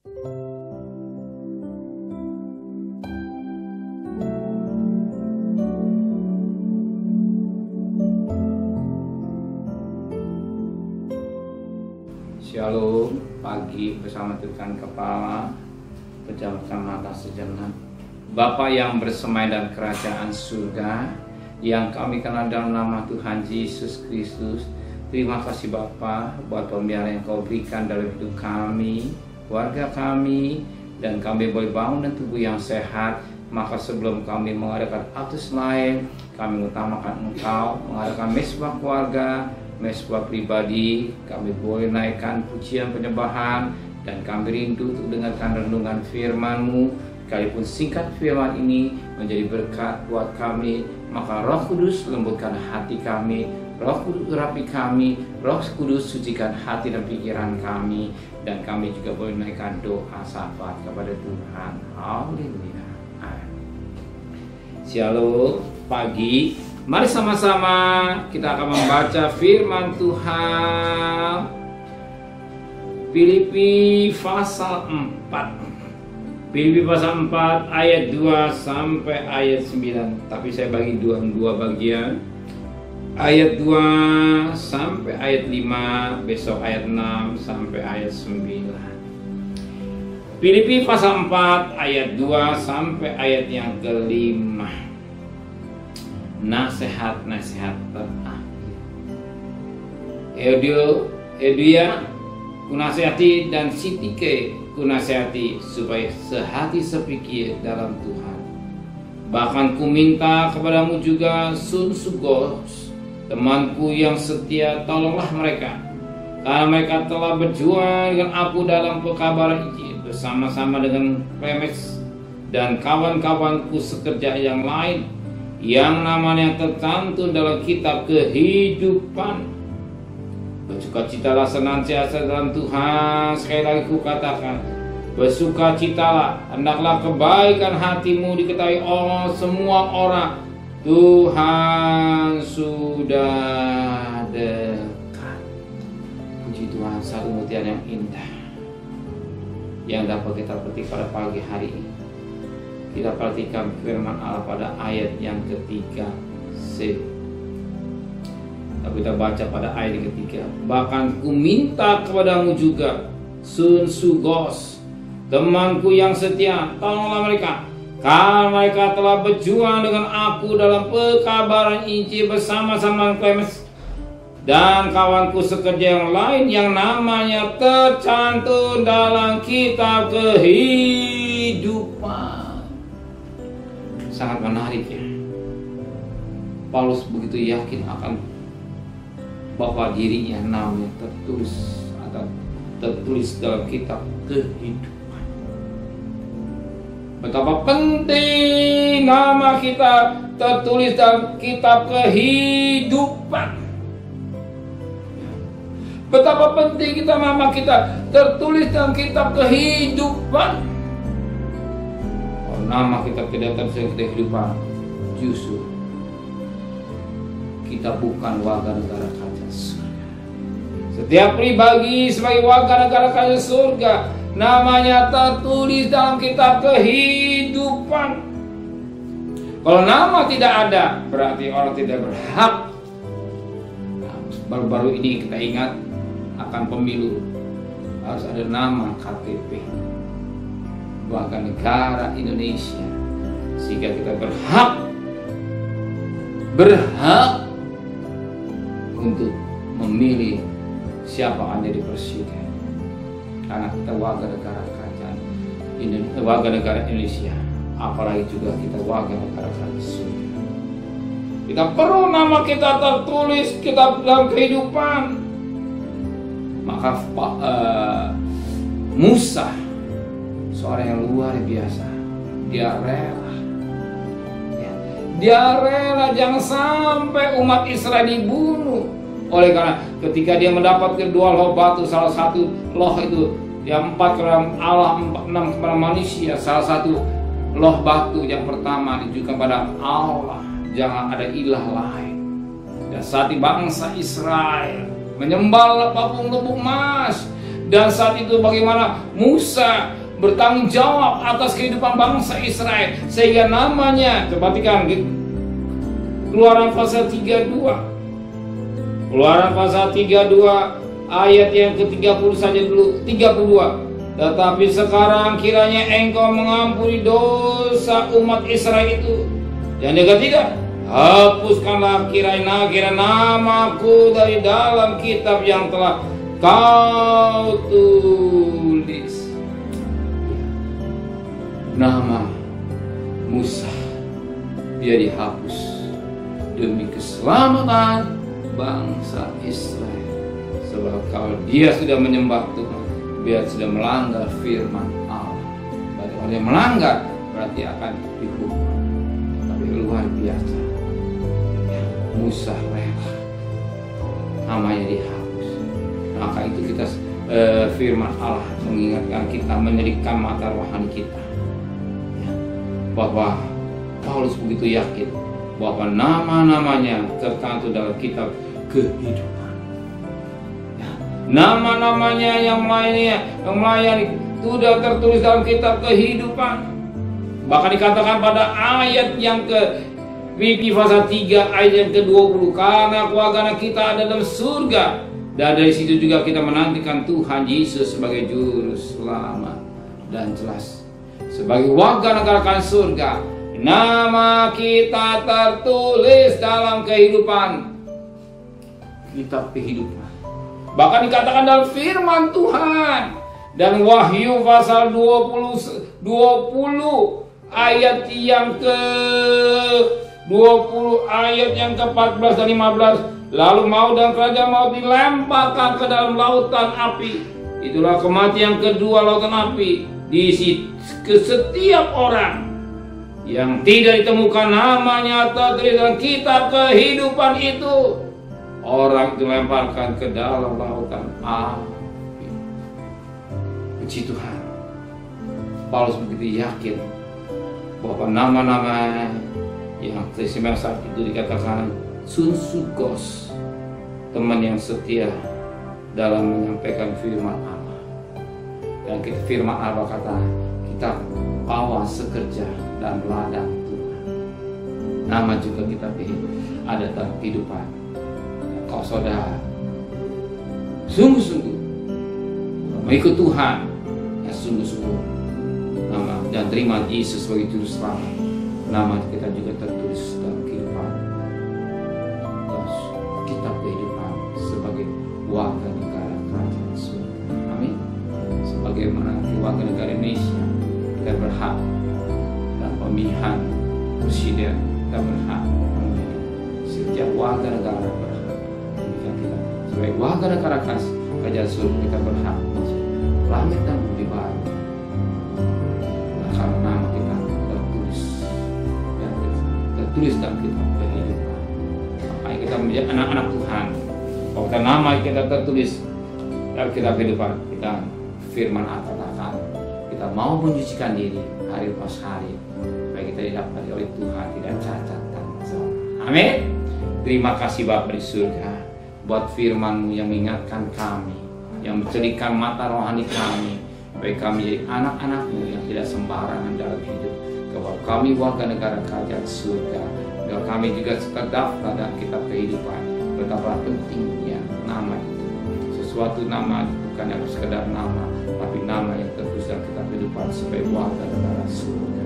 Shalom, pagi bersama Tuhan Kepala, pejamkan mata sejenak. Bapa yang bersemai dalam kerajaan surga, yang kami kenal dalam nama Tuhan Yesus Kristus, terima kasih Bapa buat pemeliharaan yang Kau berikan dalam hidup kami, keluarga kami, dan kami boleh bangun dan tubuh yang sehat. Maka sebelum kami mengadakan aktivitas lain, kami mengutamakan Engkau, mengadakan mesbah keluarga, mesbah pribadi. Kami boleh naikkan pujian penyembahan, dan kami rindu untuk dengarkan renungan firman-Mu. Sekalipun singkat firman ini menjadi berkat buat kami, maka Roh Kudus lembutkan hati kami, Roh Kudus urapi kami, Roh Kudus sucikan hati dan pikiran kami, dan kami juga boleh menaikkan doa syafaat kepada Tuhan. Haleluya. Amin. Shalom, pagi. Mari sama-sama kita akan membaca firman Tuhan. Filipi pasal 4. Filipi pasal 4 ayat 2 sampai ayat 9. Tapi saya bagi dua bagian. Ayat 2 sampai ayat 5, besok ayat 6 sampai ayat 9. Filipi pasal 4 ayat 2 sampai ayat yang ke-5. Nasihat-nasihat terakhir. Eudia kunasihati, dan Sitike kunasihati, supaya sehati sepikir dalam Tuhan. Bahkan ku minta kepadamu juga, Sunsugos, temanku yang setia, tolonglah mereka, karena mereka telah berjuang dengan aku dalam pekabaran Injil, bersama-sama dengan Klemes dan kawan-kawanku sekerja yang lain, yang namanya tercantum dalam kitab kehidupan. Bersukacitalah senantiasa dalam Tuhan. Sekali lagi ku katakan, bersukacitalah. Hendaklah kebaikan hatimu diketahui oleh semua orang. Tuhan sudah dekat. Puji Tuhan, satu mutiara yang indah yang dapat kita petik pada pagi hari ini. Kita perhatikan firman Allah pada ayat yang ketiga C. Tapi kita baca pada ayat yang ketiga. Bahkan ku minta kepadamu juga, Sunsugos, temanku yang setia, tolonglah mereka, karena mereka telah berjuang dengan aku dalam pekabaran Injil, bersama-sama Klemes dan kawanku sekerja yang lain, yang namanya tercantum dalam kitab kehidupan. Sangat menarik ya. Paulus begitu yakin akan bahwa dirinya namanya tertulis dalam kitab kehidupan. Betapa penting nama kita tertulis dalam kitab kehidupan. Betapa penting nama kita tertulis dalam kitab kehidupan. Nama kita tidak tertulis kehidupan, justru kita bukan warga negara kerajaan surga. Setiap pribadi sebagai warga negara kerajaan surga, namanya tertulis dalam kitab kehidupan. Kalau nama tidak ada, berarti orang tidak berhak. Baru-baru ini kita ingat akan pemilu, harus ada nama KTP warga negara Indonesia, sehingga kita berhak untuk memilih siapa akan jadi presiden, karena kita warga negara kerajaan warga negara Indonesia, apalagi juga kita warga negara kerajaan surga. Kita perlu nama kita tertulis kita dalam kehidupan. Maka Musa, seorang yang luar biasa, dia rela jangan sampai umat Israel dibunuh. Oleh karena ketika dia mendapat kedua loh batu, salah satu loh itu yang 4 kepada Allah, 6 kepada manusia, salah satu loh batu yang pertama ditujukan pada Allah, jangan ada ilah lain. Dan saat bangsa Israel menyembah patung lembu emas, Dan saat itu bagaimana Musa bertanggung jawab atas kehidupan bangsa Israel, sehingga namanya, perhatikan Keluaran pasal 32. Keluaran pasal 32 ayat yang ke-30 saja dulu, 32. Tetapi sekarang kiranya engkau mengampuni dosa umat Israel itu. Dan dia tidak, hapuskanlah kira namaku dari dalam kitab yang telah kau tulis. Nama Musa dia dihapus demi keselamatan bangsa Israel. Sebab kalau dia sudah menyembah Tuhan, dia sudah melanggar firman Allah. Kalau dia melanggar berarti akan dihukum. Tapi luar biasa, Musa rela namanya dihapus. Maka itu kita firman Allah mengingatkan kita, menyelipkan mata rohani kita, bahwa Paulus begitu yakin bahwa nama-namanya tercantum dalam kitab kehidupan. Nama-namanya yang melayani sudah tertulis dalam kitab kehidupan. Bahkan dikatakan pada ayat yang ke Filipi pasal 3 ayat yang ke-20, karena kewarganegaraan kita ada dalam surga. Dan dari situ juga kita menantikan Tuhan Yesus sebagai juru selamat. Dan jelas sebagai warga negara surga, nama kita tertulis dalam kehidupan, kitab kehidupan. Bahkan dikatakan dalam firman Tuhan dan Wahyu pasal 20 ayat yang ke-20 ayat yang ke-14 dan 15. Lalu maut dan kerajaan maut dilemparkan ke dalam lautan api. Itulah kematian kedua, lautan api. Ke setiap orang yang tidak ditemukan namanya tertulis dalam kitab kehidupan itu, orang dilemparkan ke dalam lautan api. Puji Tuhan, Paulus begitu yakin bahwa nama-nama yang saat itu dikatakan Sunsugos, teman yang setia dalam menyampaikan firman Allah. Dan firman Allah kata, kita bawa sekerja dan ladang Tuhan. Nama juga kita ada dalam kehidupan. Kau saudara sungguh-sungguh mengikut Tuhan, ya sungguh-sungguh nama dan terima Yesus sebagai juru selamat. Nama kita juga tertulis dalam kehidupan, dalam kitab kehidupan sebagai warga negara kerajaan surga. Amin. Sebagaimana warga negara Indonesia, kita berhak dan pemilihan presiden, kita berhak memilih. Setiap warga negara berhak. Kita sebagai warga negara kerajaan surga, kita berhak masuk langit dan bumi baru. Karena nama kita tertulis dalam kitab kehidupan. Makanya kita menjadi anak-anak Tuhan. Kalau kita nama kita tertulis dalam kitab kehidupan, kita firman Allah katakan, kita mau menyucikan diri hari pas hari supaya kita didapati oleh Tuhan, tidak cacat dan salah. Amin. Terima kasih Bapa di surga buat firman-Mu yang mengingatkan kami, yang mencerahkan mata rohani kami, supaya kami jadi anak-anak-Mu yang tidak sembarangan dalam hidup. Bahwa kami warga negara kerajaan surga, dan kami juga terdaftar dalam kitab kehidupan. Betapa pentingnya nama itu. Sesuatu nama bukan yang sekedar nama, tapi nama yang tertulis dalam kitab kehidupan sebagai warga negara surga.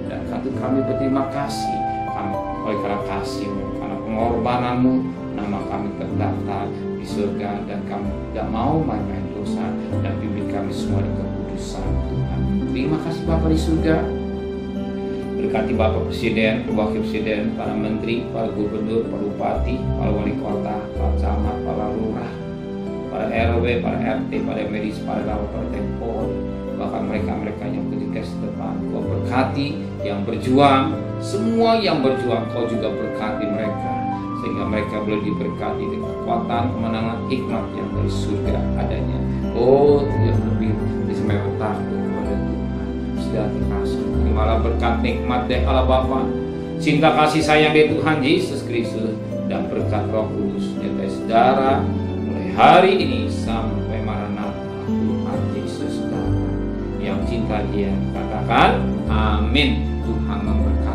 Dan kami berterima kasih kami oleh karena kasih-Mu, karena pengorbanan-Mu, nama kami terdaftar di surga, dan kami tidak mau main-main dosa, dan bimbing kami semua dengan kekudusan Tuhan. Terima kasih Bapa di surga. Berkati Bapak Presiden, Wakil Presiden, para Menteri, para Gubernur, para Bupati, para Wali Kota, para Camat, para Lurah, para RW, para RT, para medis, para rawat, para Polri, bahkan mereka-mereka yang bertugas di depan. Kau berkati yang berjuang, semua yang berjuang Kau juga berkati mereka, sehingga mereka boleh diberkati dengan kekuatan, kemenangan, hikmat yang dari surga adanya. Oh, yang lebih istimewa takut kepada Tuhan. Sudah terkasih. Terimalah berkat nikmat dari Allah Bapa, cinta kasih sayang dari Tuhan Yesus Kristus, dan berkat Roh Kudus nyata saudara mulai hari ini sampai Maranatha. yang cinta Dia. Katakan amin. Tuhan memberkati.